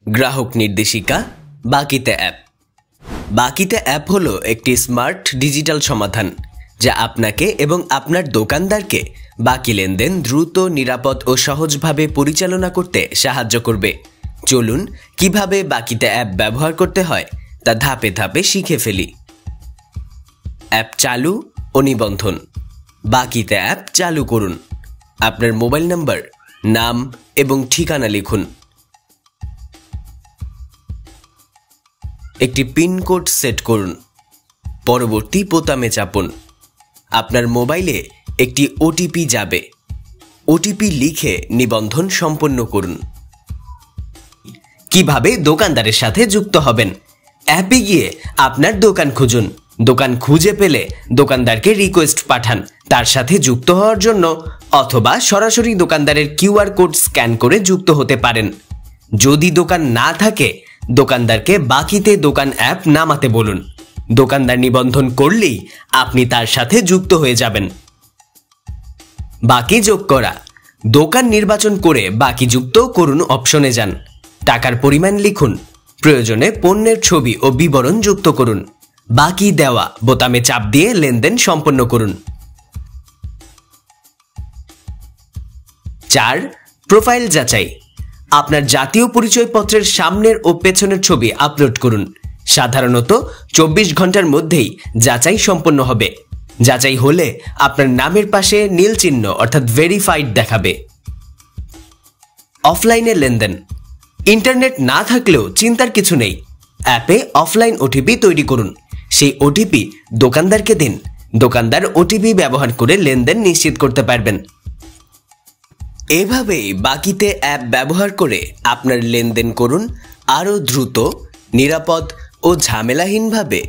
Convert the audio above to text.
গ্রাহক নির্দেশিকা বাকিতে অ্যাপ। বাকিতে অ্যাপ হলো একটি স্মার্ট ডিজিটাল সমাধান যা আপনাকে এবং আপনার দোকানদারকে বাকি লেনদেন দ্রুত, নিরাপদ ও সহজভাবে পরিচালনা করতে সাহায্য করবে। চলুন কিভাবে বাকিতে অ্যাপ ব্যবহার করতে হয় তা ধাপে ধাপে শিখে ফেলি। অ্যাপ চালু ও নিবন্ধন। বাকিতে অ্যাপ চালু করুন। আপনার মোবাইল নম্বর, নাম এবং ঠিকানা লিখুন। একটি পিনকোড সেট করুন। পরবর্তী বোতামে চাপুন। আপনার মোবাইলে একটি ওটিপি যাবে। ওটিপি লিখে নিবন্ধন সম্পন্ন করুন। কিভাবে দোকানদারের সাথে যুক্ত হবেন? অ্যাপে গিয়ে আপনার দোকান খুঁজুন। দোকান খুঁজে পেলে দোকানদারকে রিকোয়েস্ট পাঠান তার সাথে যুক্ত হওয়ার জন্য, অথবা সরাসরি দোকানদারের কিউআর কোড স্ক্যান করে যুক্ত হতে পারেন। যদি দোকান না থাকে, দোকানদারকে বাকিতে দোকান অ্যাপ নামাতে বলুন। দোকানদার নিবন্ধন করলেই আপনি তার সাথে যুক্ত হয়ে যাবেন। বাকি যোগ করা। দোকান নির্বাচন করে বাকি যুক্ত করুন অপশনে যান। টাকার পরিমাণ লিখুন। প্রয়োজনে পণ্যের ছবি ও বিবরণ যুক্ত করুন। বাকি দেওয়া বোতামে চাপ দিয়ে লেনদেন সম্পন্ন করুন। 4. প্রোফাইল যাচাই। আপনার জাতীয় পরিচয়পত্রের সামনের ও পেছনের ছবি আপলোড করুন। সাধারণত 24 ঘন্টার মধ্যেই যাচাই সম্পন্ন হবে। যাচাই হলে আপনার নামের পাশে নীল চিহ্ন অর্থাৎ ভেরিফাইড দেখাবে। অফলাইনে লেনদেন। ইন্টারনেট না থাকলেও চিন্তার কিছু নেই। অ্যাপে অফলাইন ওটিপি তৈরি করুন। সেই ওটিপি দোকানদারকে দিন। দোকানদার ওটিপি ব্যবহার করে লেনদেন নিশ্চিত করতে পারবেন। এভাবেই বাকিতে অ্যাপ ব্যবহার করে আপনার লেনদেন করুন আরও দ্রুত, নিরাপদ ও ঝামেলাহীনভাবে।